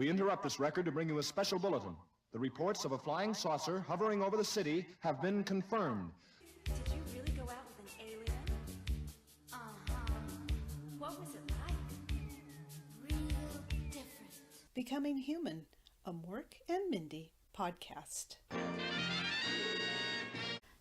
We interrupt this record to bring you a special bulletin. The reports of a flying saucer hovering over the city have been confirmed. Did you really go out with an alien? Uh-huh. What was it like? Real different. Becoming Human, a Mork and Mindy podcast.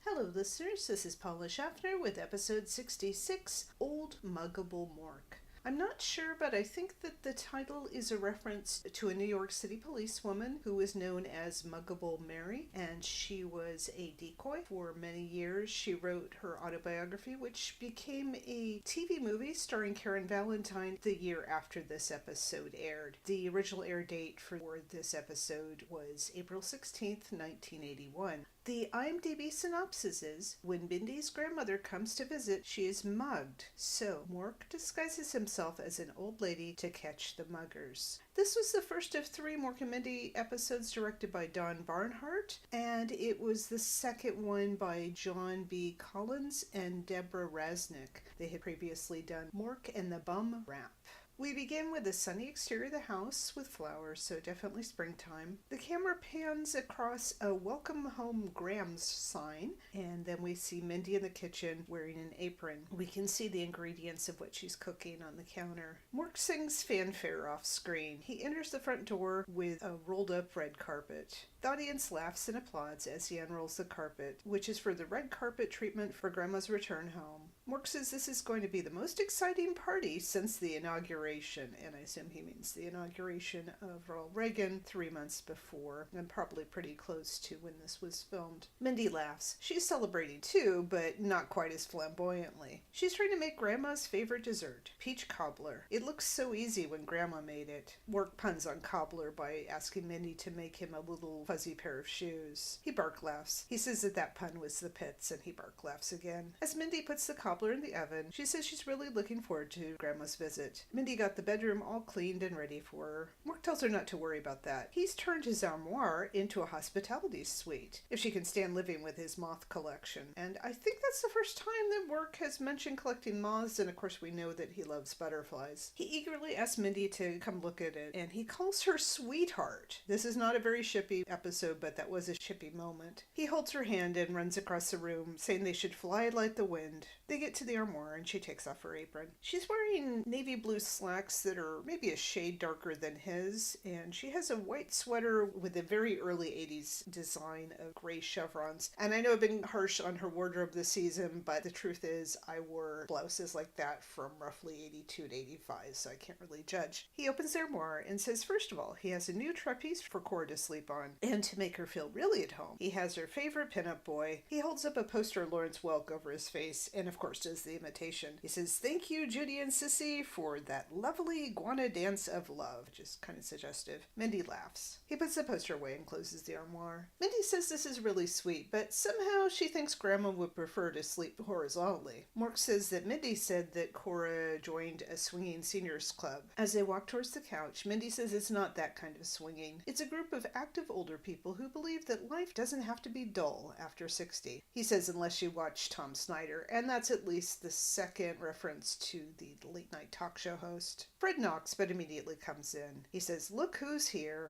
Hello listeners, this is Paula Schaffner with episode 66, Old Muggable Mork. I'm not sure, but I think that the title is a reference to a New York City policewoman who was known as Muggable Mary, and she was a decoy for many years. She wrote her autobiography, which became a TV movie starring Karen Valentine the year after this episode aired. The original air date for this episode was April 16th, 1981. The IMDb synopsis is, when Mindy's grandmother comes to visit, she is mugged. So, Mork disguises himself as an old lady to catch the muggers. This was the first of 3 Mork and Mindy episodes directed by Don Barnhart, and it was the second one by John B. Collins and Deborah Rasnick. They had previously done Mork and the Bum Rap. We begin with the sunny exterior of the house with flowers, so definitely springtime. The camera pans across a Welcome Home Grams sign, and then we see Mindy in the kitchen wearing an apron. We can see the ingredients of what she's cooking on the counter. Mork sings fanfare off screen. He enters the front door with a rolled up red carpet. The audience laughs and applauds as he unrolls the carpet, which is for the red carpet treatment for Grandma's return home. Mork says this is going to be the most exciting party since the inauguration, and I assume he means the inauguration of Ronald Reagan 3 months before, and probably pretty close to when this was filmed. Mindy laughs. She's celebrating too, but not quite as flamboyantly. She's trying to make Grandma's favorite dessert, peach cobbler. It looks so easy when Grandma made it. Mork puns on cobbler by asking Mindy to make him a little fuzzy pair of shoes. He bark laughs. He says that pun was the pits, and he bark laughs again. As Mindy puts the cobbler in the oven, she says she's really looking forward to Grandma's visit. Mindy got the bedroom all cleaned and ready for her. Mork tells her not to worry about that. He's turned his armoire into a hospitality suite, if she can stand living with his moth collection. And I think that's the first time that Mork has mentioned collecting moths, and of course we know that he loves butterflies. He eagerly asks Mindy to come look at it, and he calls her sweetheart. This is not a very shippy episode, but that was a shippy moment. He holds her hand and runs across the room, saying they should fly like the wind. They get to the armoire and she takes off her apron. She's wearing navy blue slacks that are maybe a shade darker than his, and she has a white sweater with a very early 80s design of gray chevrons. And I know I've been harsh on her wardrobe this season, but the truth is I wore blouses like that from roughly 82 to 85, so I can't really judge. He opens the armoire and says, first of all, he has a new trapeze for Cora to sleep on, and to make her feel really at home, he has her favorite pinup boy. He holds up a poster of Lawrence Welk over his face, and of course does the imitation. He says, thank you, Judy and Sissy, for that lovely iguana dance of love, which is kind of suggestive. Mindy laughs. He puts the poster away and closes the armoire. Mindy says this is really sweet, but somehow she thinks Grandma would prefer to sleep horizontally. Mork says that Mindy said that Cora joined a swinging seniors club. As they walk towards the couch, Mindy says it's not that kind of swinging. It's a group of active older people who believe that life doesn't have to be dull after 60. He says unless you watch Tom Snyder, and that's at least the second reference to the late night talk show host. Fred knocks, but immediately comes in. He says, look who's here.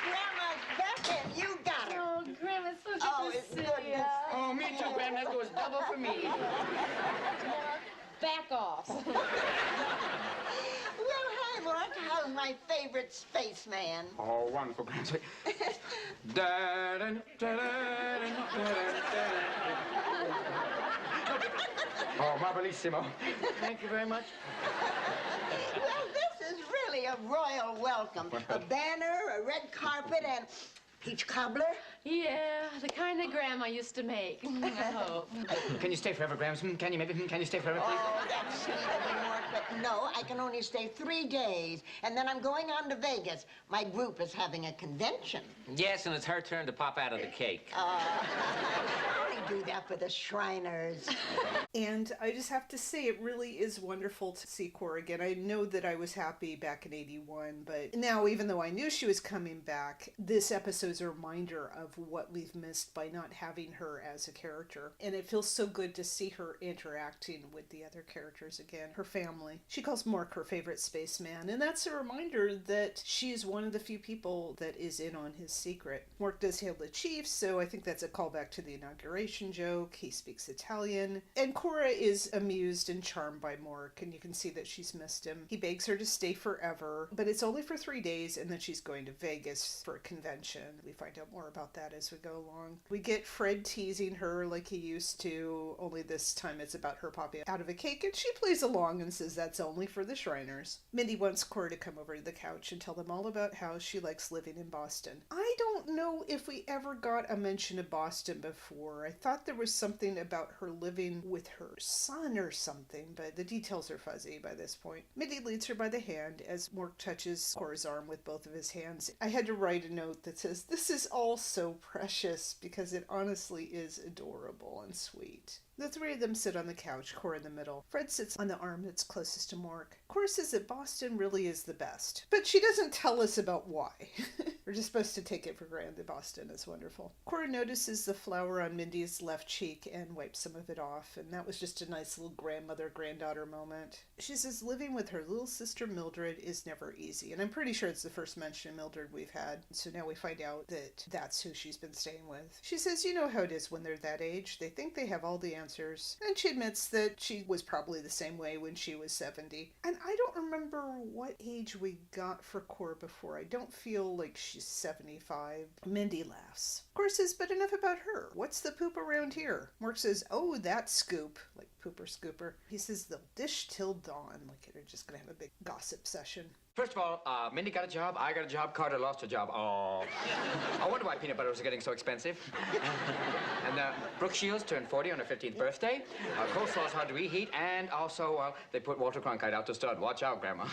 Grandma's back and you got her. Oh, Grandma, it's so good to see you. Oh, me too, Grandma. That goes double for me. Back off. Well, hi, Mork. How's my favorite spaceman? Oh, wonderful, Grandma. Oh, marvelissimo. Thank you very much. Well, this is really a royal welcome. A banner, a red carpet, and peach cobbler. Yeah, the kind that Grandma used to make, I hope. Can you stay forever, Grams? Can you maybe? Can you stay forever, please? Oh, that's sweet of you, Mork, but no, I can only stay 3 days, and then I'm going on to Vegas. My group is having a convention. Yes, and it's her turn to pop out of the cake. Only do that for the Shriners. And I just have to say, it really is wonderful to see Cora again. I know that I was happy back in 81, but now, even though I knew she was coming back, this episode's a reminder of what we've missed by not having her as a character. And it feels so good to see her interacting with the other characters again, her family. She calls Mork her favorite spaceman, and that's a reminder that she is one of the few people that is in on his secret. Mork does hail the chief, so I think that's a callback to the inauguration joke. He speaks Italian, and Cora is amused and charmed by Mork, and you can see that she's missed him. He begs her to stay forever, but it's only for 3 days, and then she's going to Vegas for a convention. We find out more about that as we go along. We get Fred teasing her like he used to, only this time it's about her popping out of a cake, and she plays along and says that's only for the Shriners. Mindy wants Cora to come over to the couch and tell them all about how she likes living in Boston. I don't know if we ever got a mention of Boston before. I thought there was something about her living with her son or something, but the details are fuzzy by this point. Mindy leads her by the hand as Mork touches Cora's arm with both of his hands. I had to write a note that says, "This is all so precious," because it honestly is adorable and sweet. The three of them sit on the couch, Cora in the middle. Fred sits on the arm that's closest to Mork. Cora says that Boston really is the best, but she doesn't tell us about why. We're just supposed to take it for granted that Boston is wonderful. Cora notices the flower on Mindy's left cheek and wipes some of it off, and that was just a nice little grandmother-granddaughter moment. She says living with her little sister Mildred is never easy, and I'm pretty sure it's the first mention of Mildred we've had, so now we find out that that's who she's been staying with. She says, you know how it is when they're that age. They think they have all the answers, and she admits that she was probably the same way when she was 70. And I don't remember what age we got for Cora before. I don't feel like she's 75. Mindy laughs. Cora says, but enough about her. What's the poop around here? Mork says, oh, that scoop, like pooper scooper. He says they'll dish till dawn, like they're just gonna have a big gossip session. First of all, Mindy got a job, I got a job, Carter lost a job. Oh. I wonder why peanut butter was getting so expensive. And Brooke Shields turned 40 on her 15th birthday. Coleslaw's hard to reheat, and also they put Walter Cronkite out to stud. Watch out, Grandma.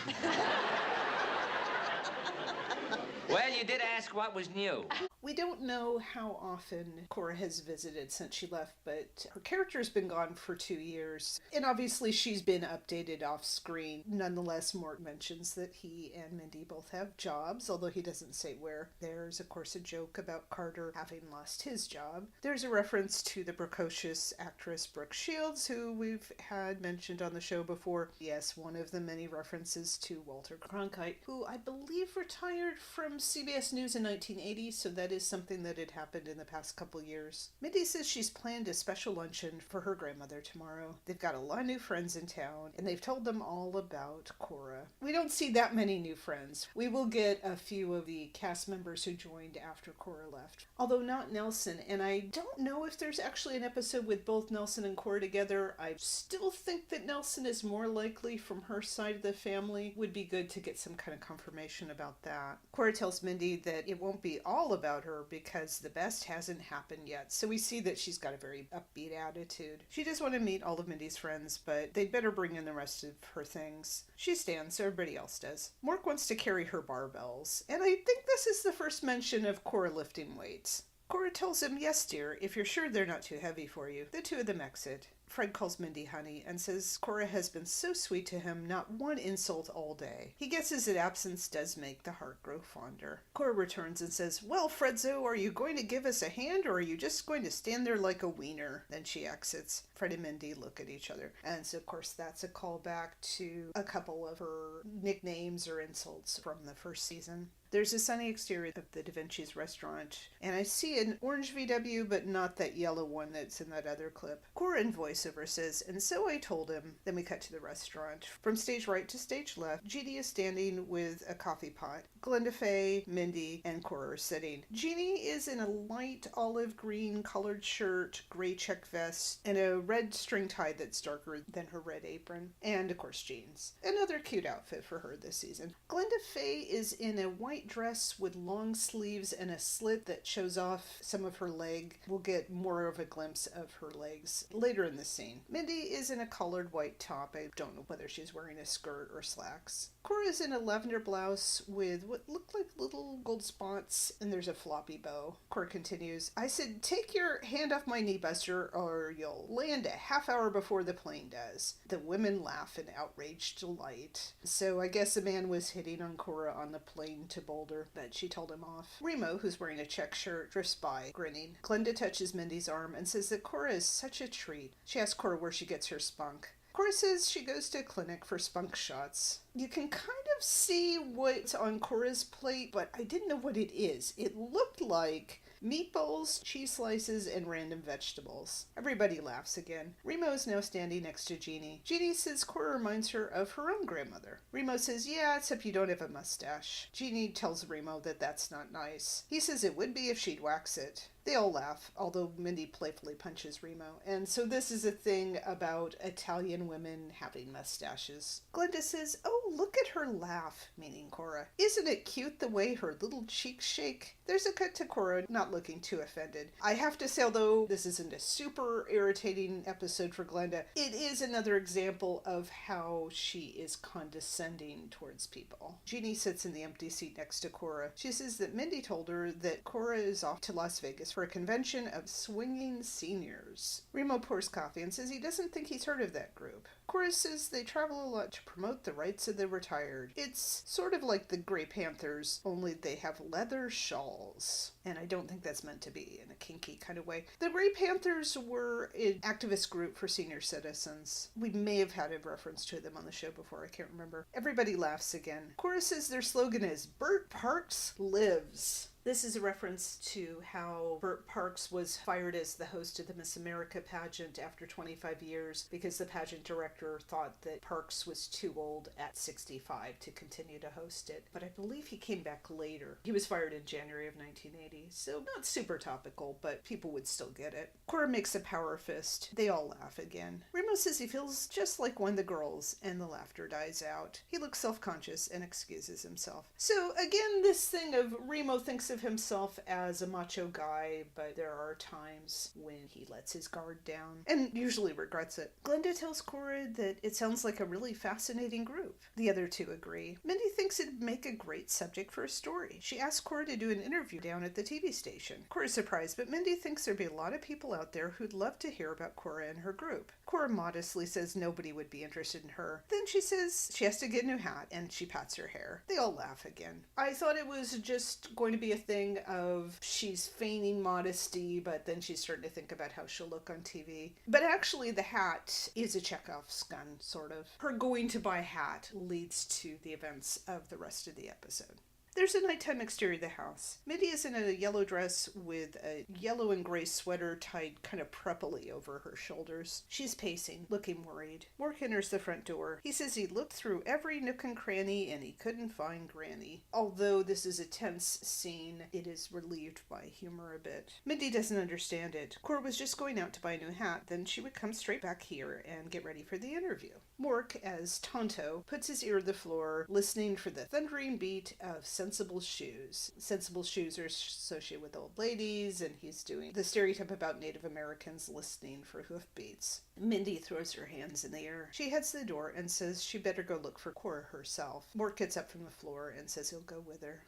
Well, you did ask what was new. We don't know how often Cora has visited since she left, but her character's been gone for 2 years. And obviously she's been updated off screen. Nonetheless, Mork mentions that he and Mindy both have jobs, although he doesn't say where. There's, of course, a joke about Carter having lost his job. There's a reference to the precocious actress Brooke Shields, who we've had mentioned on the show before. Yes, one of the many references to Walter Cronkite, who I believe retired from CBS News in 1980, so that is something that had happened in the past couple years. Mindy says she's planned a special luncheon for her grandmother tomorrow. They've got a lot of new friends in town, and they've told them all about Cora. We don't see that many new friends. We will get a few of the cast members who joined after Cora left, although not Nelson, and I don't know if there's actually an episode with both Nelson and Cora together. I still think that Nelson is more likely from her side of the family. Would be good to get some kind of confirmation about that. Cora tells Mindy that it won't be all about her because the best hasn't happened yet. So we see that she's got a very upbeat attitude. She does want to meet all of Mindy's friends, but they'd better bring in the rest of her things. She stands, so everybody else does. Mork wants to carry her barbells, and I think this is the first mention of Cora lifting weights. Cora tells him, yes, dear, if you're sure they're not too heavy for you. The two of them exit. Fred calls Mindy honey and says Cora has been so sweet to him, not one insult all day. He guesses that absence does make the heart grow fonder. Cora returns and says, well, Fredzo, are you going to give us a hand, or are you just going to stand there like a wiener? Then she exits. Fred and Mindy look at each other. And so, of course, that's a callback to a couple of her nicknames or insults from the first season. There's a sunny exterior of the Da Vinci's restaurant, and I see an orange VW, but not that yellow one that's in that other clip. Cora in voiceover says, and so I told him. Then we cut to the restaurant. From stage right to stage left, Jeannie is standing with a coffee pot. Glenda Faye, Mindy, and Cora are sitting. Jeannie is in a light olive green colored shirt, gray check vest, and a red string tie that's darker than her red apron, and of course jeans. Another cute outfit for her this season. Glenda Faye is in a white dress with long sleeves and a slit that shows off some of her leg. We'll get more of a glimpse of her legs later in the scene. Mindy is in a collared white top. I don't know whether she's wearing a skirt or slacks. Cora's in a lavender blouse with what look like little gold spots, and there's a floppy bow. Cora continues, I said, take your hand off my knee, Buster, or you'll land a half hour before the plane does. The women laugh in outraged delight. So I guess the man was hitting on Cora on the plane to Boulder, but she told him off. Remo, who's wearing a check shirt, drifts by, grinning. Glenda touches Mindy's arm and says that Cora is such a treat. She asks Cora where she gets her spunk. Cora says she goes to a clinic for spunk shots. You can kind of see what's on Cora's plate, but I didn't know what it is. It looked like meatballs, cheese slices, and random vegetables. Everybody laughs again. Remo is now standing next to Jeannie. Jeannie says Cora reminds her of her own grandmother. Remo says, yeah, except you don't have a mustache. Jeannie tells Remo that that's not nice. He says it would be if she'd wax it. They all laugh, although Mindy playfully punches Remo. And so this is a thing about Italian women having mustaches. Glenda says, oh, look at her laugh, meaning Cora. Isn't it cute the way her little cheeks shake? There's a cut to Cora not looking too offended. I have to say, although this isn't a super irritating episode for Glenda, it is another example of how she is condescending towards people. Jeannie sits in the empty seat next to Cora. She says that Mindy told her that Cora is off to Las Vegas for a convention of swinging seniors. Remo pours coffee and says he doesn't think he's heard of that group. Cora says they travel a lot to promote the rights of the retired. It's sort of like the Grey Panthers, only they have leather shawls. And I don't think that's meant to be in a kinky kind of way. The Grey Panthers were an activist group for senior citizens. We may have had a reference to them on the show before, I can't remember. Everybody laughs again. Cora says their slogan is, Bert Parks lives. This is a reference to how Bert Parks was fired as the host of the Miss America pageant after 25 years because the pageant director thought that Parks was too old at 65 to continue to host it. But I believe he came back later. He was fired in January of 1980, so not super topical, but people would still get it. Cora makes a power fist. They all laugh again. Remo says he feels just like one of the girls, and the laughter dies out. He looks self-conscious and excuses himself. So again, this thing of Remo thinks of himself as a macho guy, but there are times when he lets his guard down and usually regrets it. Glenda tells Cora that it sounds like a really fascinating group. The other two agree. Mindy thinks it'd make a great subject for a story. She asks Cora to do an interview down at the TV station. Cora's surprised, but Mindy thinks there'd be a lot of people out there who'd love to hear about Cora and her group. Cora modestly says nobody would be interested in her. Then she says she has to get a new hat, and she pats her hair. They all laugh again. I thought it was just going to be a thing of she's feigning modesty, but then she's starting to think about how she'll look on TV. But actually the hat is a Chekhov's gun, sort of. Her going to buy a hat leads to the events of the rest of the episode. There's a nighttime exterior of the house. Mindy is in a yellow dress with a yellow and gray sweater tied kind of preppily over her shoulders. She's pacing, looking worried. Mork enters the front door. He says he looked through every nook and cranny and he couldn't find Granny. Although this is a tense scene, it is relieved by humor a bit. Mindy doesn't understand it. Cora was just going out to buy a new hat, then she would come straight back here and get ready for the interview. Mork, as Tonto, puts his ear to the floor, listening for the thundering beat of Sensible Shoes. Sensible Shoes are associated with old ladies, and he's doing the stereotype about Native Americans listening for hoofbeats. Mindy throws her hands in the air. She heads to the door and says she better go look for Cora herself. Mork gets up from the floor and says he'll go with her.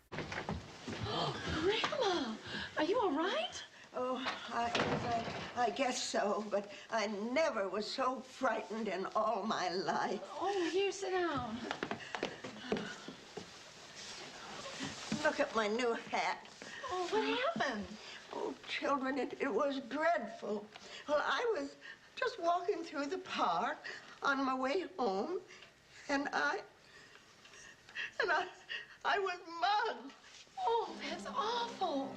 Oh, Grandma, are you all right? Oh, I guess so, but I never was so frightened in all my life. Oh, here, sit down. Look at my new hat. Oh, what happened? Oh, children, it was dreadful. Well, I was just walking through the park on my way home, and I was mugged. Oh, that's awful.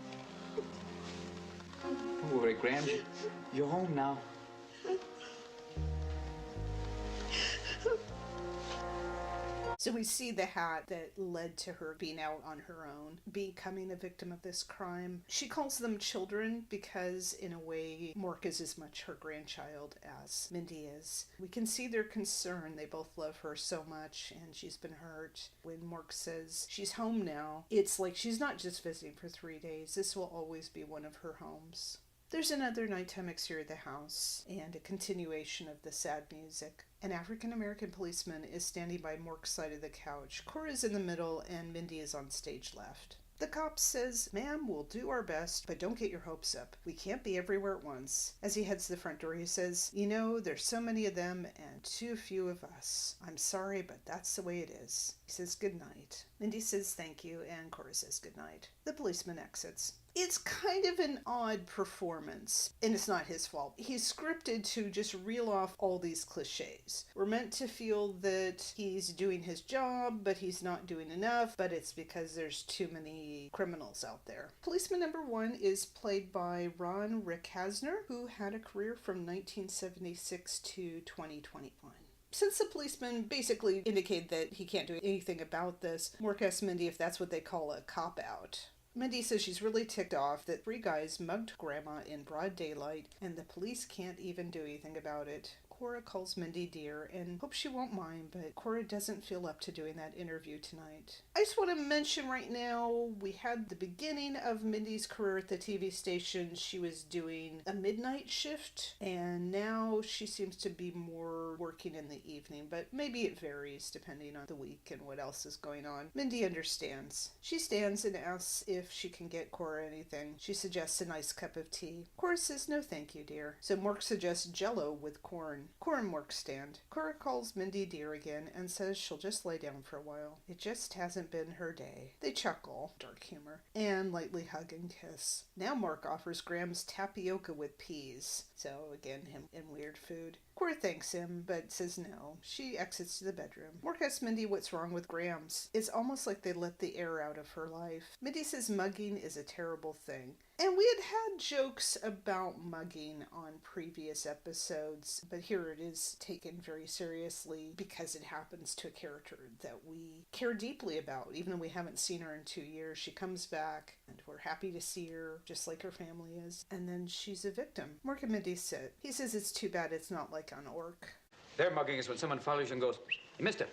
Don't worry, Graham. You're home now. So we see the hat that led to her being out on her own, becoming a victim of this crime. She calls them children because, in a way, Mork is as much her grandchild as Mindy is. We can see their concern. They both love her so much, and she's been hurt. When Mork says she's home now, it's like she's not just visiting for 3 days. This will always be one of her homes. There's another nighttime exterior of the house and a continuation of the sad music. An African-American policeman is standing by Mork's side of the couch. Cora is in the middle and Mindy is on stage left. The cop says, "Ma'am, we'll do our best, but don't get your hopes up. We can't be everywhere at once." As he heads to the front door, he says, "You know, there's so many of them and too few of us. I'm sorry, but that's the way it is." He says good night. Mindy says thank you, and Cora says good night. The policeman exits. It's kind of an odd performance, and it's not his fault. He's scripted to just reel off all these cliches. We're meant to feel that he's doing his job, but he's not doing enough, but it's because there's too many criminals out there. Policeman number 1 is played by Ron Rickhasner, who had a career from 1976 to 2021. Since the policeman basically indicated that he can't do anything about this, Mork asks Mindy if that's what they call a cop-out. Mindy says she's really ticked off that 3 guys mugged Grandma in broad daylight and the police can't even do anything about it. Cora calls Mindy dear and hopes she won't mind, but Cora doesn't feel up to doing that interview tonight. I just want to mention right now, we had the beginning of Mindy's career at the TV station. She was doing a midnight shift, and now she seems to be more working in the evening, but maybe it varies depending on the week and what else is going on. Mindy understands. She stands and asks if she can get Cora anything. She suggests a nice cup of tea. Cora says no thank you, dear. So Mork suggests Jell-O with corn. Cora and Mork stand. Cora calls Mindy dear again and says she'll just lay down for a while. It just hasn't been her day. They chuckle, dark humor, and lightly hug and kiss. Now Mork offers Graham's tapioca with peas. So again, him and weird food. Cora thanks him, but says no. She exits to the bedroom. Mork asks Mindy what's wrong with Graham's. It's almost like they let the air out of her life. Mindy says mugging is a terrible thing. And we had jokes about mugging on previous episodes, but here it is taken very seriously because it happens to a character that we care deeply about. Even though we haven't seen her in 2 years, she comes back and we're happy to see her, just like her family is. And then she's a victim. Mork and Mindy sit. He says it's too bad it's not like on Orc. Their mugging is when someone follows you and goes, "You missed it."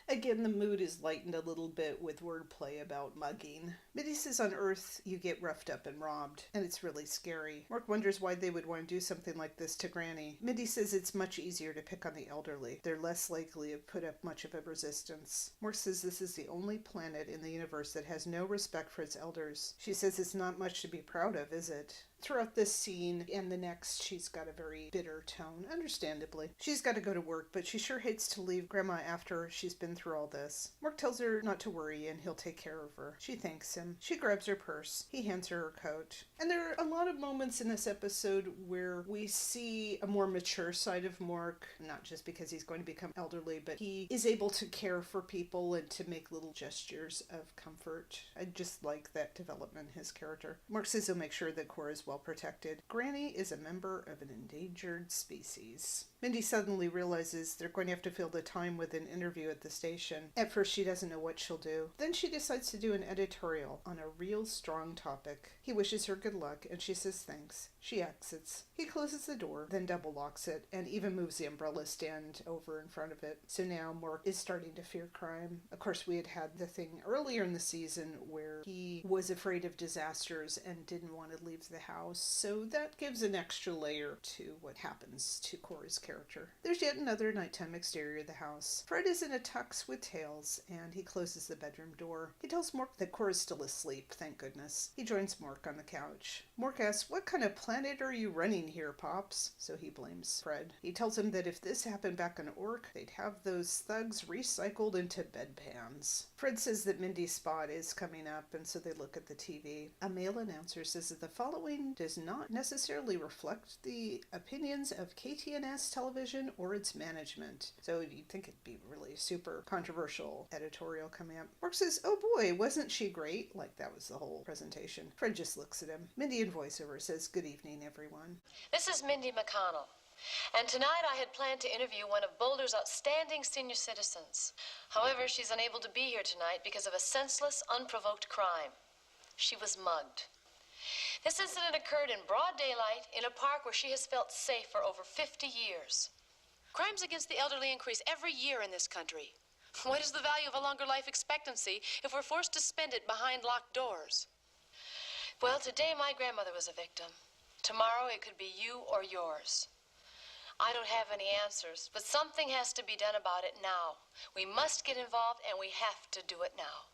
Again, the mood is lightened a little bit with wordplay about mugging. Mindy says on Earth, you get roughed up and robbed, and it's really scary. Mork wonders why they would want to do something like this to Granny. Mindy says it's much easier to pick on the elderly. They're less likely to put up much of a resistance. Mork says this is the only planet in the universe that has no respect for its elders. She says it's not much to be proud of, is it? Throughout this scene and the next, she's got a very bitter tone, understandably. She's got to go to work, but she sure hates to leave Grandma after she's been through all this. Mork tells her not to worry and he'll take care of her. She thanks him. She grabs her purse. He hands her her coat. And there are a lot of moments in this episode where we see a more mature side of Mork, not just because he's going to become elderly, but he is able to care for people and to make little gestures of comfort. I just like that development in his character. Mork says he'll make sure that Cora is well protected. Granny is a member of an endangered species. Mindy suddenly realizes they're going to have to fill the time with an interview at the station. At first she doesn't know what she'll do. Then she decides to do an editorial on a real strong topic. He wishes her good luck and she says thanks. She exits. He closes the door, then double locks it, and even moves the umbrella stand over in front of it. So now Mork is starting to fear crime. Of course, we had the thing earlier in the season where he was afraid of disasters and didn't want to leave the house. So that gives an extra layer to what happens to Cora's character. There's yet another nighttime exterior of the house. Fred is in a tux with tails, and he closes the bedroom door. He tells Mork that Cora's still asleep, thank goodness. He joins Mork on the couch. Mork asks, "What kind of planet are you running here, Pops?" So he blames Fred. He tells him that if this happened back on Orc, they'd have those thugs recycled into bedpans. Fred says that Mindy's spot is coming up, and so they look at the TV. A male announcer says that the following does not necessarily reflect the opinions of KTNS television or its management. So you'd think it'd be really super controversial editorial coming up. Mork says, "Oh boy, wasn't she great?" Like that was the whole presentation. Fred just looks at him. Mindy in voiceover says, "Good evening, everyone." This is Mindy McConnell, and tonight I had planned to interview one of Boulder's outstanding senior citizens. However, she's unable to be here tonight because of a senseless, unprovoked crime. She was mugged. This incident occurred in broad daylight in a park where she has felt safe for over 50 years. Crimes against the elderly increase every year in this country. What is the value of a longer life expectancy if we're forced to spend it behind locked doors? Well, today my grandmother was a victim. Tomorrow it could be you or yours. I don't have any answers, but something has to be done about it now. We must get involved, and we have to do it now.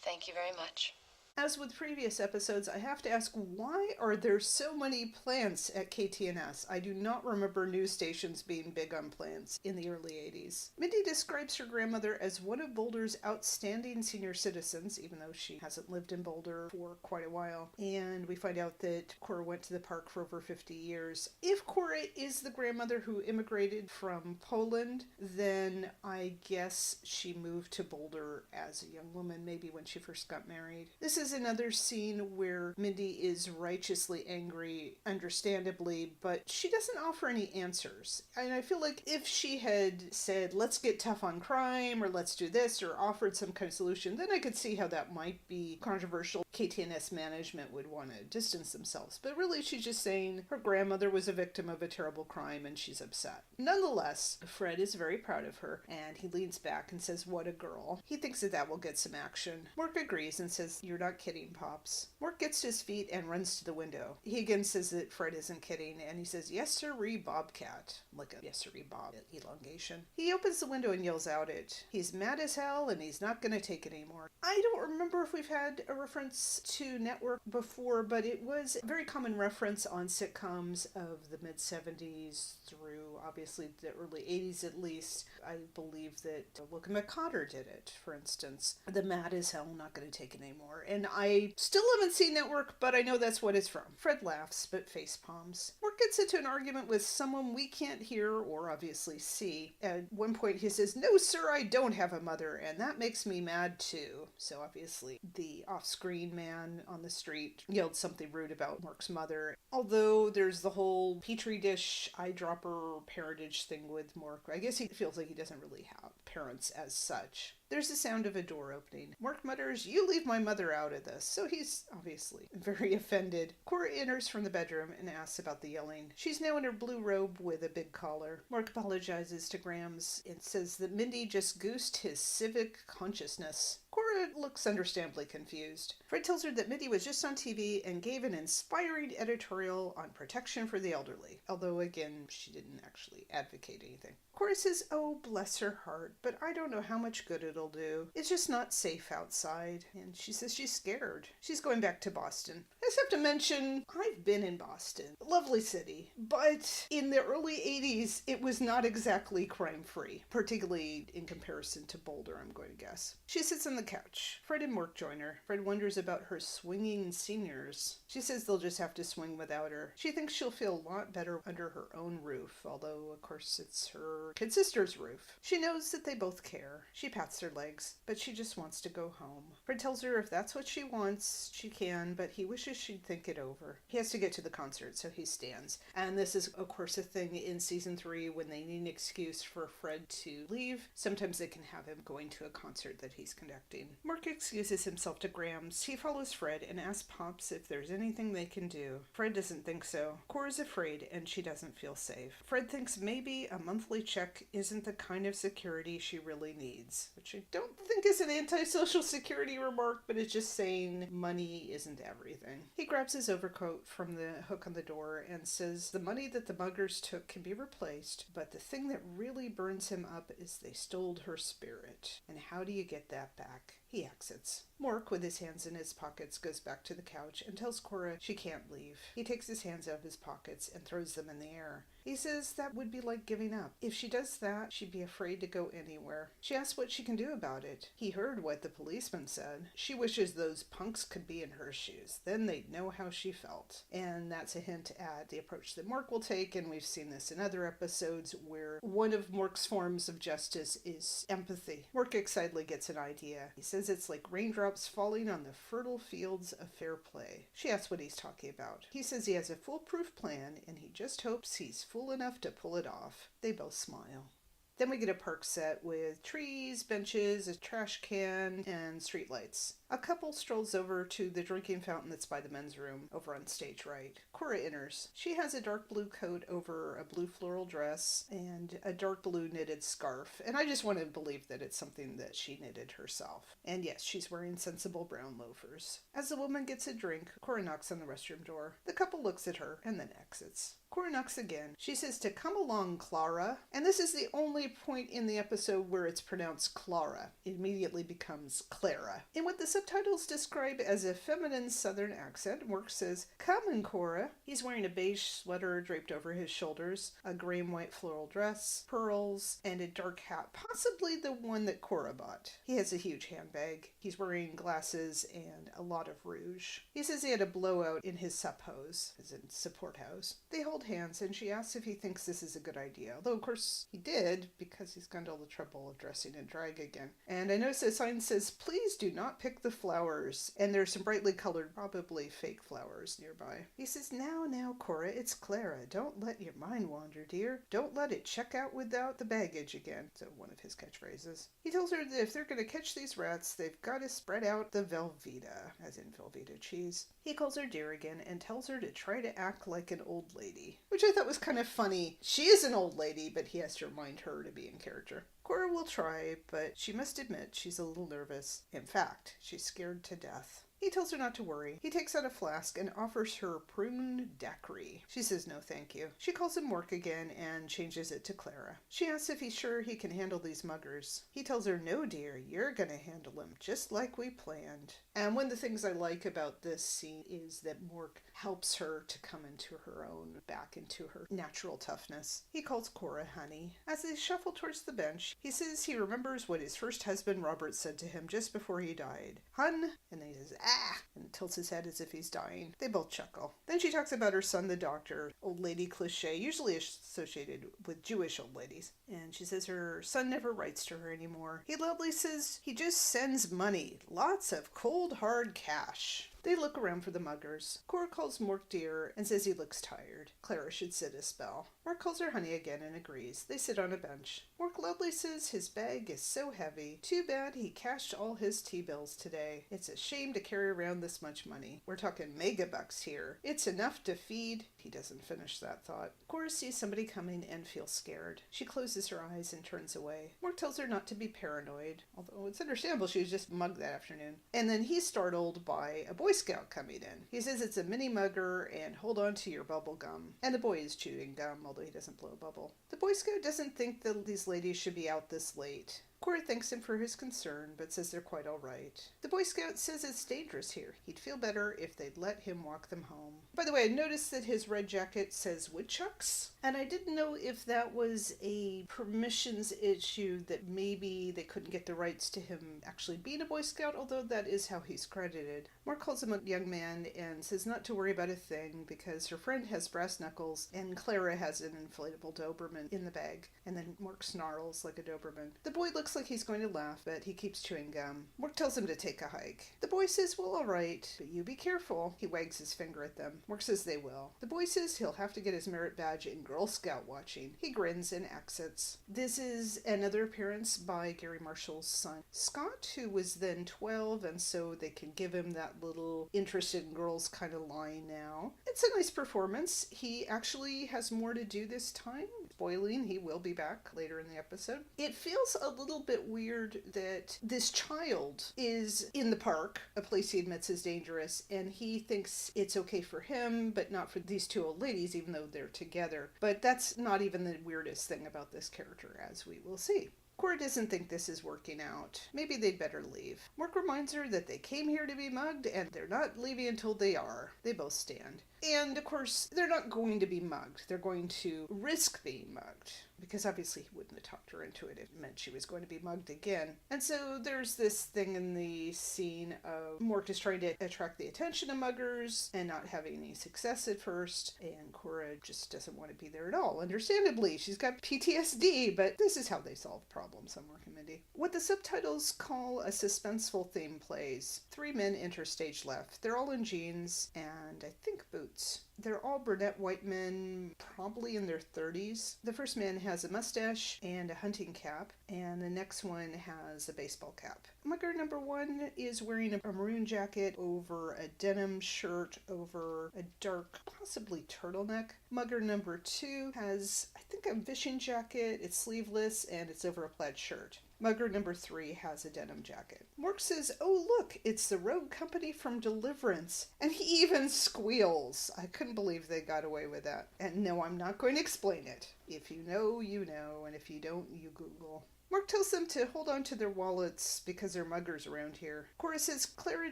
Thank you very much. As with previous episodes, I have to ask, why are there so many plants at KTNS? I do not remember news stations being big on plants in the early 80s. Mindy describes her grandmother as one of Boulder's outstanding senior citizens, even though she hasn't lived in Boulder for quite a while. And we find out that Cora went to the park for over 50 years. If Cora is the grandmother who immigrated from Poland, then I guess she moved to Boulder as a young woman, maybe when she first got married. This is another scene where Mindy is righteously angry, understandably, but she doesn't offer any answers. And I feel like if she had said, let's get tough on crime, or let's do this, or offered some kind of solution, then I could see how that might be controversial. KTNS management would want to distance themselves. But really, she's just saying her grandmother was a victim of a terrible crime and she's upset. Nonetheless, Fred is very proud of her, and he leans back and says, what a girl. He thinks that will get some action. Mork agrees and says, you're not kidding, Pops. Mork gets to his feet and runs to the window. He again says that Fred isn't kidding, and he says, yes sirree, Bobcat. Like a yes sirree, Bob elongation. He opens the window and yells out it. He's mad as hell and he's not going to take it anymore. I don't remember if we've had a reference to Network before, but it was a very common reference on sitcoms of the mid-70s through, obviously, the early 80s at least. I believe that Wilkie McCotter did it, for instance. The mad as hell, not going to take it anymore. And I still haven't seen Network, but I know that's what it's from. Fred laughs, but face palms. Mork gets into an argument with someone we can't hear or obviously see. At one point he says, no sir, I don't have a mother, and that makes me mad too. So obviously the off-screen man on the street yelled something rude about Mork's mother. Although there's the whole petri dish eyedropper parentage thing with Mork. I guess he feels like he doesn't really have parents as such. There's the sound of a door opening. Mork mutters, you leave my mother out of this. So he's obviously very offended. Cora enters from the bedroom and asks about the yelling. She's now in her blue robe with a big collar. Mork apologizes to Grams and says that Mindy just goosed his civic consciousness. Cora looks understandably confused. Fred tells her that Mindy was just on TV and gave an inspiring editorial on protection for the elderly. Although, again, she didn't actually advocate anything. Cora says, oh, bless her heart, but I don't know how much good it'll do. It's just not safe outside. And she says she's scared. She's going back to Boston. I just have to mention, I've been in Boston. Lovely city. But in the early 80s, it was not exactly crime-free, particularly in comparison to Boulder, I'm going to guess. She sits on the couch. Fred and Mork join her. Fred wonders about her swinging seniors. She says they'll just have to swing without her. She thinks she'll feel a lot better under her own roof, although, of course, it's her kid sister's roof. She knows that they both care. She pats their legs, but she just wants to go home. Fred tells her if that's what she wants, she can, but he wishes she'd think it over. He has to get to the concert, so he stands. And this is, of course, a thing in season 3 when they need an excuse for Fred to leave. Sometimes they can have him going to a concert that he's conducting. Mork excuses himself to Grams. He follows Fred and asks Pops if there's anything they can do. Fred doesn't think so. Cora's afraid, and she doesn't feel safe. Fred thinks maybe a monthly check isn't the kind of security she really needs, which I don't think is an antisocial security remark, but it's just saying money isn't everything. He grabs his overcoat from the hook on the door and says the money that the muggers took can be replaced, but the thing that really burns him up is they stole her spirit. And how do you get that back? He exits. Mork, with his hands in his pockets, goes back to the couch and tells Cora she can't leave. He takes his hands out of his pockets and throws them in the air. He says that would be like giving up. If she does that, she'd be afraid to go anywhere. She asks what she can do about it. He heard what the policeman said. She wishes those punks could be in her shoes. Then they'd know how she felt. And that's a hint at the approach that Mork will take, and we've seen this in other episodes where one of Mork's forms of justice is empathy. Mork excitedly gets an idea. He says it's like raindrops falling on the fertile fields of fair play. She asks what he's talking about. He says he has a foolproof plan, and he just hopes he's fool enough to pull it off. They both smile. Then we get a park set with trees, benches, a trash can, and streetlights. A couple strolls over to the drinking fountain that's by the men's room over on stage right. Cora enters. She has a dark blue coat over a blue floral dress and a dark blue knitted scarf, and I just want to believe that it's something that she knitted herself. And yes, she's wearing sensible brown loafers. As the woman gets a drink, Cora knocks on the restroom door. The couple looks at her and then exits. Cora knocks again. She says to come along, Clara. And this is the only point in the episode where it's pronounced Clara. It immediately becomes Clara. In what the subtitles describe as a feminine southern accent, Mork says, come in, Cora. He's wearing a beige sweater draped over his shoulders, a gray and white floral dress, pearls, and a dark hat, possibly the one that Cora bought. He has a huge handbag. He's wearing glasses and a lot of rouge. He says he had a blowout in his sup hose, as in support hose. They hold hands, and she asks if he thinks this is a good idea, although of course he did, because he's gone to all the trouble of dressing in drag again. And I notice a sign says, please do not pick the flowers, and there's some brightly colored, probably fake flowers nearby. He says, now, Cora, it's Clara. Don't let your mind wander, dear. Don't let it check out without the baggage again. So one of his catchphrases. He tells her that if they're going to catch these rats, they've got to spread out the Velveeta, as in Velveeta cheese. He calls her dear again and tells her to try to act like an old lady, which I thought was kind of funny. She is an old lady, but he has to remind her to be in character. Cora will try, but she must admit she's a little nervous. In fact, she's scared to death. He tells her not to worry. He takes out a flask and offers her prune daiquiri. She says no thank you. She calls him Mork again and changes it to Clara. She asks if he's sure he can handle these muggers. He tells her, no dear, you're gonna handle them just like we planned. And one of the things I like about this scene is that Mork helps her to come into her own, back into her natural toughness. He calls Cora honey. As they shuffle towards the bench, he says he remembers what his first husband Robert said to him just before he died. Hun, and then he says, ah, and tilts his head as if he's dying. They both chuckle. Then she talks about her son, the doctor, old lady cliche, usually associated with Jewish old ladies. And she says her son never writes to her anymore. He loudly says he just sends money, lots of cold, hard cash. They look around for the muggers. Cora calls Mork dear and says he looks tired. Clara should sit a spell. Mork calls her honey again and agrees. They sit on a bench. Mork loudly says his bag is so heavy. Too bad he cashed all his T-bills today. It's a shame to carry around this much money. We're talking mega bucks here. It's enough to feed... He doesn't finish that thought. Cora sees somebody coming and feels scared. She closes her eyes and turns away. Mork tells her not to be paranoid, although it's understandable she was just mugged that afternoon. And then he's startled by a Boy Scout coming in. He says it's a mini mugger and hold on to your bubble gum. And the boy is chewing gum, although he doesn't blow a bubble. The Boy Scout doesn't think that these ladies should be out this late. Cora thanks him for his concern, but says they're quite all right. The Boy Scout says it's dangerous here. He'd feel better if they'd let him walk them home. By the way, I noticed that his red jacket says woodchucks, and I didn't know if that was a permissions issue, that maybe they couldn't get the rights to him actually being a Boy Scout, although that is how he's credited. Mork calls him a young man and says not to worry about a thing because her friend has brass knuckles and Clara has an inflatable Doberman in the bag. And then Mork snarls like a Doberman. The boy looks like he's going to laugh, but he keeps chewing gum. Mork tells him to take a hike. The boy says, well, all right, but you be careful. He wags his finger at them. Mork says they will. The boy says he'll have to get his merit badge in Girl Scout watching. He grins and exits. This is another appearance by Gary Marshall's son, Scott, who was then 12, and so they can give him that little interest in girls kind of line now. It's a nice performance. He actually has more to do this time. Spoiling, he will be back later in the episode. It feels a little bit weird that this child is in the park, a place he admits is dangerous, and he thinks it's okay for him, but not for these two old ladies, even though they're together. But that's not even the weirdest thing about this character, as we will see. Cora doesn't think this is working out. Maybe they'd better leave. Mork reminds her that they came here to be mugged, and they're not leaving until they are. They both stand. And, of course, they're not going to be mugged. They're going to risk being mugged. Because obviously he wouldn't have talked her into it. It meant she was going to be mugged again. And so there's this thing in the scene of Mork is trying to attract the attention of muggers and not having any success at first. And Cora just doesn't want to be there at all. Understandably, she's got PTSD, but this is how they solve problems on Mork and Mindy. What the subtitles call a suspenseful theme plays. 3 men enter stage left. They're all in jeans and I think boots. suits. They're all brunette white men, probably in their 30s. The first man has a mustache and a hunting cap, and the next one has a baseball cap. Mugger number 1 is wearing a maroon jacket over a denim shirt over a dark, possibly turtleneck. Mugger number 2 has, I think, a fishing jacket. It's sleeveless and it's over a plaid shirt. Mugger number 3 has a denim jacket. Mork says, "Oh, look, it's the rogue company from Deliverance." And he even squeals. I couldn't believe they got away with that. And no, I'm not going to explain it. If you know, you know, and if you don't, you Google. Mork tells them to hold on to their wallets because they're muggers around here. Cora says, "Clara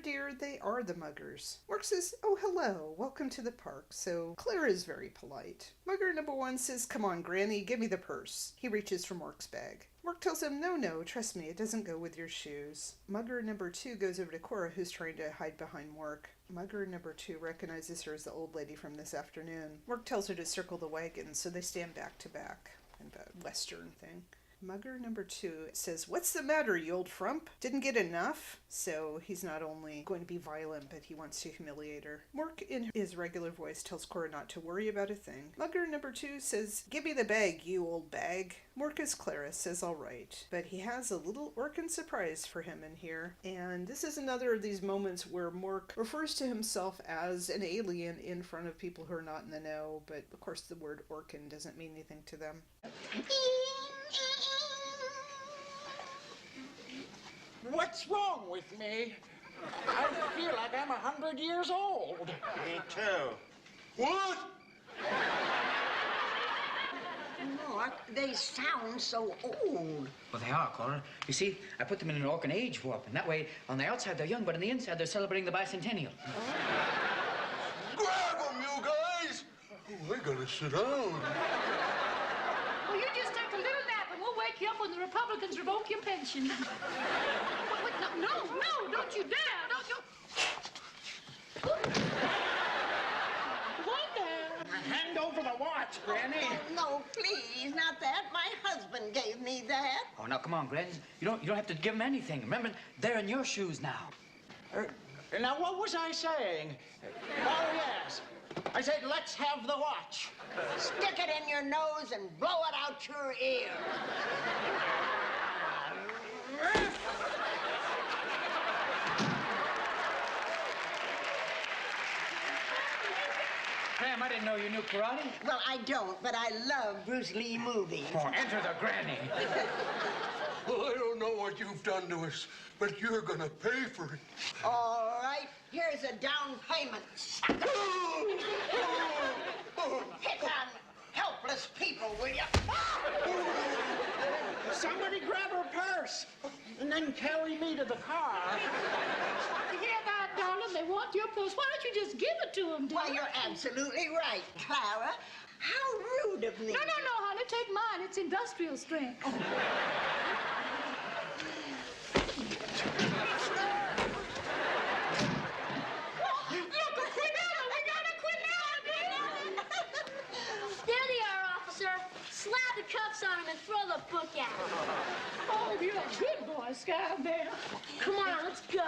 dear, they are the muggers." Mork says, "Oh, hello, welcome to the park." So Clara is very polite. Mugger number 1 says, "Come on, Granny, give me the purse." He reaches for Mork's bag. Mork tells him, no, trust me, it doesn't go with your shoes." Mugger number 2 goes over to Cora, who's trying to hide behind Mork. Mugger number 2 recognizes her as the old lady from this afternoon. Mork tells her to circle the wagon, so they stand back to back. Kind of a Western thing. Mugger number 2 says, "What's the matter, you old frump? Didn't get enough?" So he's not only going to be violent, but he wants to humiliate her. Mork, in his regular voice, tells Cora not to worry about a thing. Mugger number 2 says, "Give me the bag, you old bag." Mork, as Clara, says all right, but he has a little Orkin surprise for him in here. And this is another of these moments where Mork refers to himself as an alien in front of people who are not in the know, but of course the word Orkin doesn't mean anything to them. What's wrong with me? I feel like I'm 100 years old. Me too. What? Mork, they sound so old. Well, they are, Cora. You see, I put them in an Orkin age warp, and that way, on the outside, they're young, but on the inside, they're celebrating the bicentennial. Grab them, you guys! Oh, I gotta sit down. Well, you just take a little nap and we'll wake you up when the Republicans revoke your pension. Wait, no, don't you dare. Don't you. What the? Hand over the watch, Granny. Oh, no, please, not that. My husband gave me that. Oh, now, come on, Granny. You don't have to give them anything. Remember, they're in your shoes now. Now, what was I saying? Oh, yes. I said, let's have the watch. Stick it in your nose and blow it out your ear. Ma'am, I didn't know you knew karate. Well, I don't, but I love Bruce Lee movies. Oh, enter the Granny. Well, I don't know what you've done to us, but you're gonna pay for it. All right, here's a down payment. Hit on helpless people, will you? Somebody grab her purse and then carry me to the car. You hear that, darling? They want your purse. Why don't you just give it to them, dear? Why, you're absolutely right, Clara. How rude of me. No, honey. Take mine. It's industrial strength. Slap the cuffs on him and throw the book at him. Oh, you're a good boy, Sky Bear. Come on, let's go.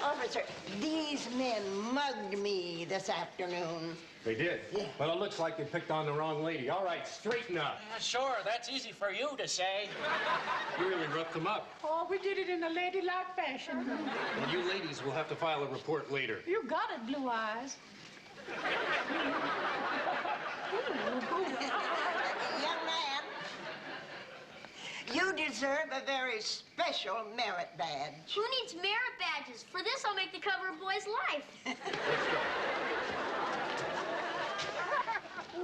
Officer, these men mugged me this afternoon. They did? Yeah. Well, it looks like they picked on the wrong lady. All right, straighten up. Sure, that's easy for you to say. You really roughed them up. Oh, we did it in a ladylike fashion. Well, you ladies will have to file a report later. You got it, Blue Eyes. Young man, you deserve a very special merit badge. Who needs merit badges? For this, I'll make the cover of Boy's Life.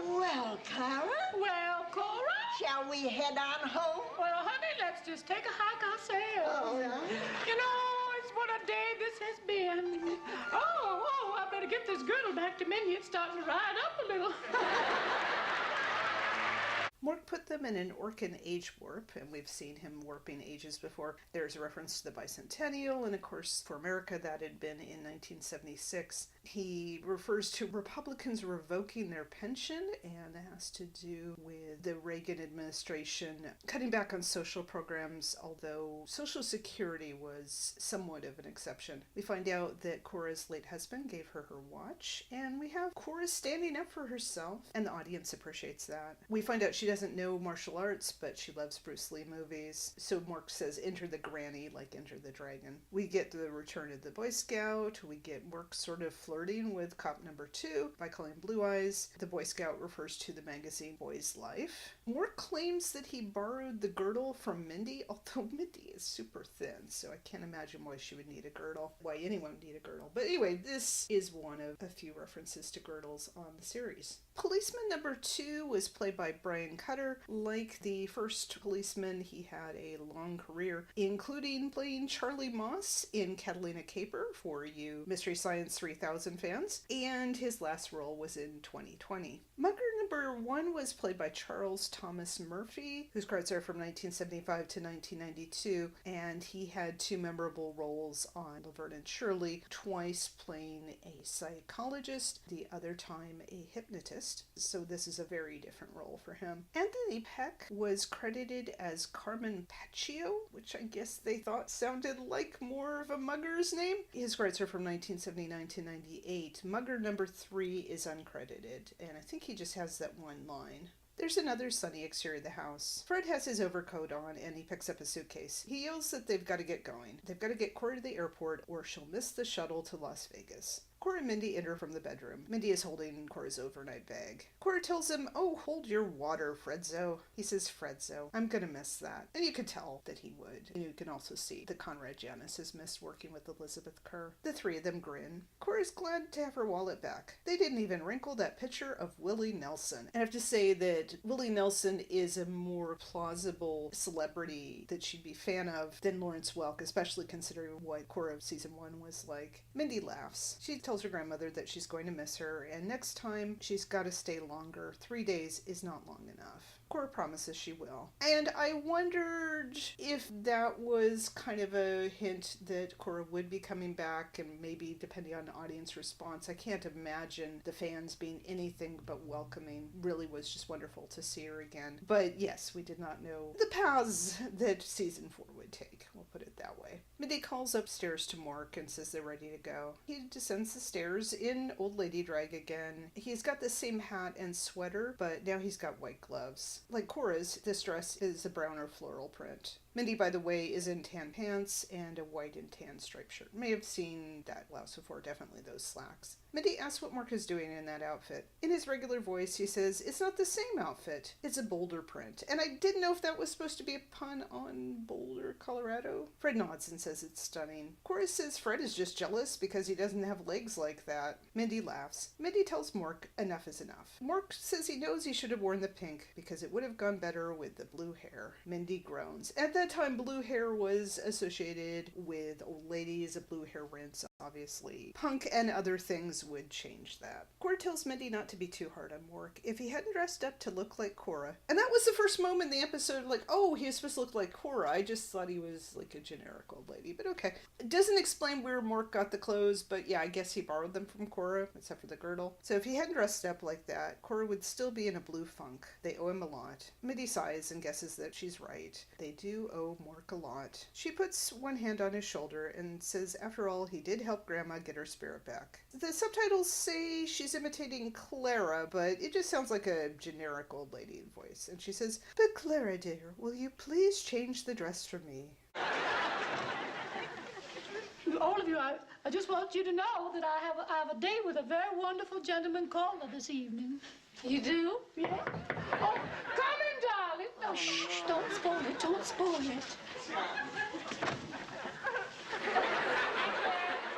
Well, Clara? Well, Cora? Shall we head on home? Well, honey, let's just take a hike ourselves. Oh, yeah. You know, it's what a day this has been. Oh, I better get this girdle back to Mindy. It's starting to ride up a little. Mork put them in an Orkin age warp, and we've seen him warping ages before. There's a reference to the bicentennial, and of course, for America, that had been in 1976. He refers to Republicans revoking their pension, and it has to do with the Reagan administration cutting back on social programs, although Social Security was somewhat of an exception. We find out that Cora's late husband gave her her watch, and we have Cora standing up for herself, and the audience appreciates that. We find out she doesn't know martial arts, but she loves Bruce Lee movies, so Mork says enter the granny like enter the dragon. We get the return of the Boy Scout. We get Mork sort of flirting with cop number 2 by calling Blue Eyes. The Boy Scout refers to the magazine Boy's Life. Mork claims that he borrowed the girdle from Mindy, although Mindy is super thin, so I can't imagine why she would need a girdle, why anyone would need a girdle. But anyway, this is one of a few references to girdles on the series. Policeman number 2 was played by Brian Cutter. Like the first policeman, he had a long career, including playing Charlie Moss in Catalina Caper for you Mystery Science 3000 fans, and his last role was in 2020. Mugger number 1 was played by Charles Thomas Murphy, whose credits are from 1975 to 1992, and he had 2 memorable roles on Laverne and Shirley, twice playing a psychologist, the other time a hypnotist, so this is a very different role for him. Anthony Peck was credited as Carmen Paccio, which I guess they thought sounded like more of a mugger's name. His credits are from 1979 to 98. Mugger number 3 is uncredited, and I think he just has that one line. There's another sunny exterior of the house. Fred has his overcoat on and he picks up a suitcase. He yells that they've got to get going. They've got to get Cora to the airport or she'll miss the shuttle to Las Vegas. Cora and Mindy enter from the bedroom. Mindy is holding Cora's overnight bag. Cora tells him, "Oh, hold your water, Fredzo." He says, "Fredzo, I'm gonna miss that." And you could tell that he would. And you can also see that Conrad Janis has missed working with Elizabeth Kerr. The three of them grin. Cora's glad to have her wallet back. They didn't even wrinkle that picture of Willie Nelson. And I have to say that Willie Nelson is a more plausible celebrity that she'd be a fan of than Lawrence Welk, especially considering what Cora of season 1 was like. Mindy laughs. She tells her grandmother that she's going to miss her, and next time she's got to stay longer. 3 days is not long enough. Cora promises she will. And I wondered if that was kind of a hint that Cora would be coming back, and maybe depending on the audience response. I can't imagine the fans being anything but welcoming. Really was just wonderful to see her again. But yes, we did not know the paths that season 4 would take. We'll put it that way. Mindy calls upstairs to Mork and says they're ready to go. He descends the stairs in old lady drag again. He's got the same hat and sweater, but now he's got white gloves. Like Cora's, this dress is a brown or floral print. Mindy, by the way, is in tan pants and a white and tan striped shirt. May have seen that blouse before, definitely those slacks. Mindy asks what Mork is doing in that outfit. In his regular voice, he says, "It's not the same outfit. It's a Boulder print." And I didn't know if that was supposed to be a pun on Boulder, Colorado. Fred nods and says it's stunning. Cora says Fred is just jealous because he doesn't have legs like that. Mindy laughs. Mindy tells Mork enough is enough. Mork says he knows he should have worn the pink because it would have gone better with the blue hair. Mindy groans. At that time, blue hair was associated with old ladies, a blue hair rinse, obviously. Punk and other things would change that. Cora tells Mindy not to be too hard on Mork. If he hadn't dressed up to look like Cora, and that was the first moment in the episode, like, oh, he was supposed to look like Cora. I just thought he was like a generic old lady, but okay. It doesn't explain where Mork got the clothes, but yeah, I guess he borrowed them from Cora, except for the girdle. So if he hadn't dressed up like that, Cora would still be in a blue funk. They owe him a lot. Mindy sighs and guesses that she's right. They do owe Mork a lot. She puts one hand on his shoulder and says, after all, he did help Grandma get her spirit back. The subtitles say she's imitating Clara, but it just sounds like a generic old lady voice. And she says, "But Clara, dear, will you please change the dress for me?" All of you, I just want you to know that I have a date with a very wonderful gentleman caller this evening. You do? Yeah. Oh, come in, darling. Oh, shh, don't spoil it, don't spoil it.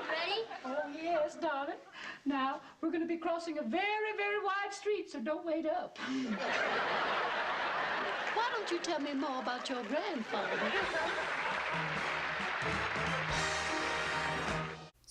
Ready? Oh, yes, darling. Now, we're going to be crossing a very, very wide street, so don't wait up. Why don't you tell me more about your grandfather?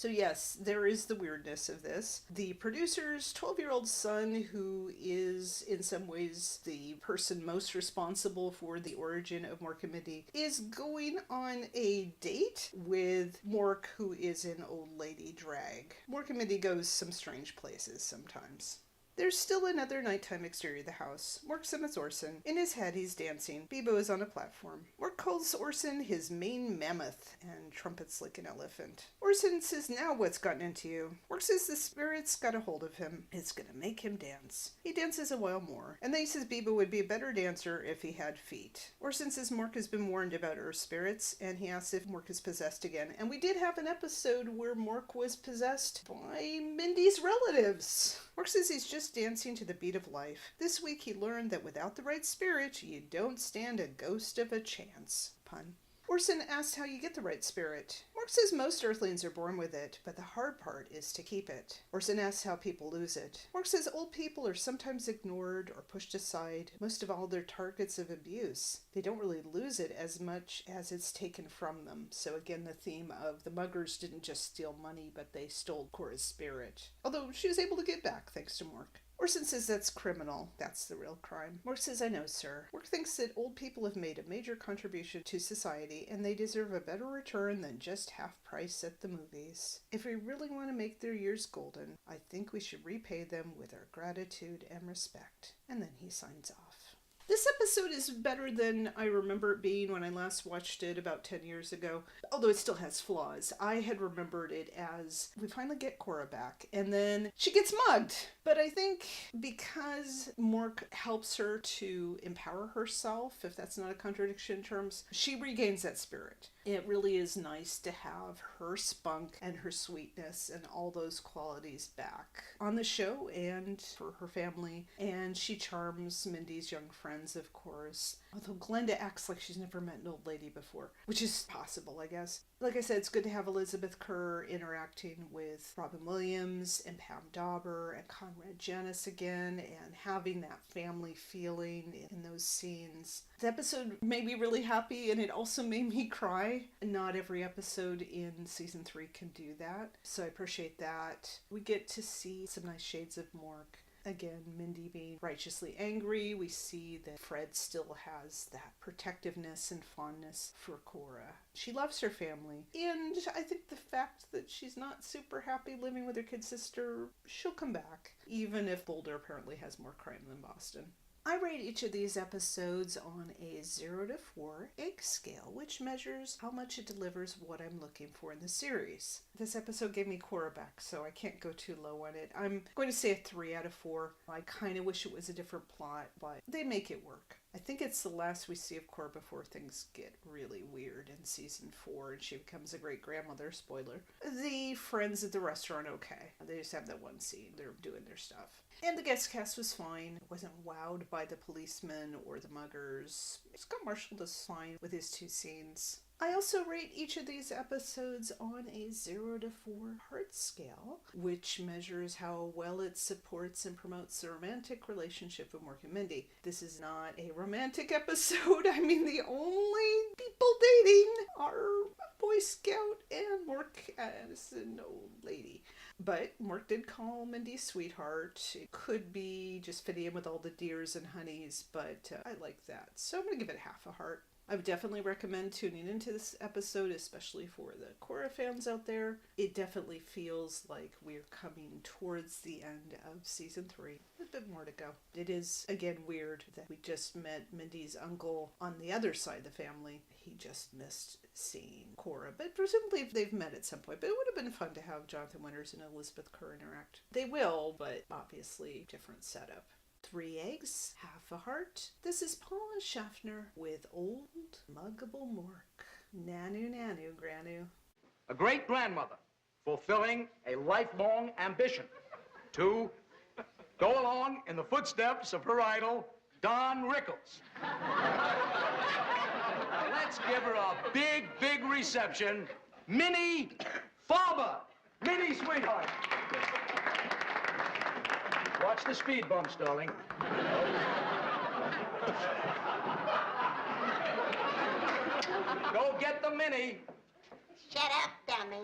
So yes, there is the weirdness of this. The producer's 12-year-old son, who is in some ways the person most responsible for the origin of Mork and Mindy, is going on a date with Mork, who is in old lady drag. Mork and Mindy goes some strange places sometimes. There's still another nighttime exterior of the house. Mork summons Orson. In his head, he's dancing. Bebo is on a platform. Mork calls Orson his main mammoth and trumpets like an elephant. Orson says, now what's gotten into you? Mork says the spirit's got a hold of him. It's gonna make him dance. He dances a while more, and then he says Bebo would be a better dancer if he had feet. Orson says Mork has been warned about earth spirits, and he asks if Mork is possessed again. And we did have an episode where Mork was possessed by Mindy's relatives. Mork says he's just dancing to the beat of life. This week he learned that without the right spirit, you don't stand a ghost of a chance. Pun. Orson asks how you get the right spirit. Mork says most earthlings are born with it, but the hard part is to keep it. Orson asks how people lose it. Mork says old people are sometimes ignored or pushed aside. Most of all, they're targets of abuse. They don't really lose it as much as it's taken from them. So again, the theme of the muggers didn't just steal money, but they stole Cora's spirit. Although she was able to get back thanks to Mork. Orson says that's criminal. That's the real crime. Mork says, I know, sir. Mork thinks that old people have made a major contribution to society and they deserve a better return than just half price at the movies. If we really want to make their years golden, I think we should repay them with our gratitude and respect. And then he signs off. This episode is better than I remember it being when I last watched it about 10 years ago, although it still has flaws. I had remembered it as we finally get Cora back, and then she gets mugged. But I think because Mork helps her to empower herself, if that's not a contradiction in terms, she regains that spirit. It really is nice to have her spunk and her sweetness and all those qualities back on the show and for her family. And she charms Mindy's young friends, of course. Although Glenda acts like she's never met an old lady before, which is possible, I guess. Like I said, it's good to have Elizabeth Kerr interacting with Robin Williams and Pam Dauber and Conrad Janis again, and having that family feeling in those scenes. The episode made me really happy, and it also made me cry. Not every episode in season 3 can do that, so I appreciate that. We get to see some nice shades of Mork. Again, Mindy being righteously angry. We see that Fred still has that protectiveness and fondness for Cora. She loves her family. And I think the fact that she's not super happy living with her kid sister, she'll come back. Even if Boulder apparently has more crime than Boston. I rate each of these episodes on a 0 to 4 egg scale, which measures how much it delivers what I'm looking for in the series. This episode gave me Cora back, so I can't go too low on it. I'm going to say a 3 out of 4. I kind of wish it was a different plot, but they make it work. I think it's the last we see of Cora before things get really weird in season 4 and she becomes a great grandmother. Spoiler. The friends at the restaurant, okay. They just have that one scene. They're doing their stuff. And the guest cast was fine. I wasn't wowed by the policemen or the muggers. Scott Marshall does fine with his 2 scenes. I also rate each of these episodes on a 0 to 4 heart scale, which measures how well it supports and promotes the romantic relationship of Mork and Mindy. This is not a romantic episode. I mean, the only people dating are a Boy Scout and Mork as an old lady. But Mork did call Mindy sweetheart. It could be just fitting in with all the deers and honeys, but I like that. So I'm going to give it half a heart. I would definitely recommend tuning into this episode, especially for the Cora fans out there. It definitely feels like we're coming towards the end of season 3. A bit more to go. It is, again, weird that we just met Mindy's uncle on the other side of the family. He just missed seeing Cora, but presumably they've met at some point. But it would have been fun to have Jonathan Winters and Elizabeth Kerr interact. They will, but obviously different setup. 3 eggs, half a heart. This is Paula Schaffner with Old Muggable Mork. Nanu, nanu, granu. A great grandmother fulfilling a lifelong ambition to go along in the footsteps of her idol, Don Rickles. Now let's give her a big, big reception. Minnie Farber. Minnie, sweetheart. Watch the speed bumps, darling. Go get the Minnie. Shut up, Don. dummy.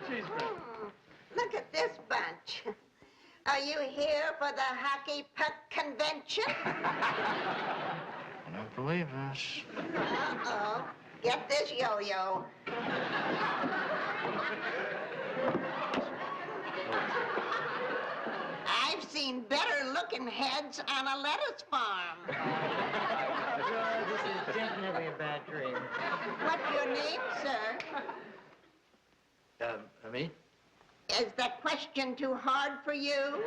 She's great. Look at this bunch. Are you here for the hockey puck convention? I don't believe this. Uh-oh. Get this yo-yo. I've seen better-looking heads on a lettuce farm. This is definitely a bad dream. What's your name, sir? Me? Is that question too hard for you?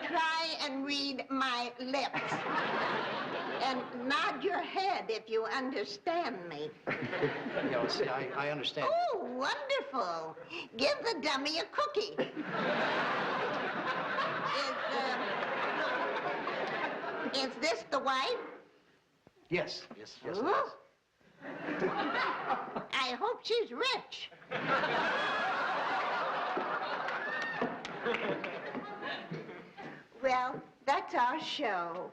Try and read my lips. And nod your head if you understand me. Yeah, see, I understand. Oh, wonderful. Give the dummy a cookie. Is this the wife? Yes. Ooh. I hope she's rich. Well, that's our show.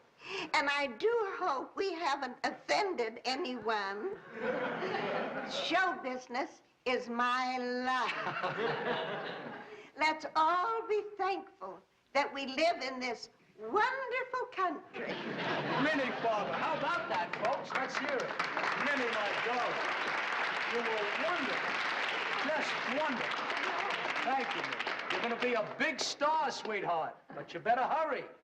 And I do hope we haven't offended anyone. Show business is my life. Let's all be thankful that we live in this wonderful country. Minnie, Father, how about that, folks? Let's hear it. Minnie, my darling, you were wonderful. Just wonderful. Thank you, Minnie. You're going to be a big star, sweetheart. But you better hurry.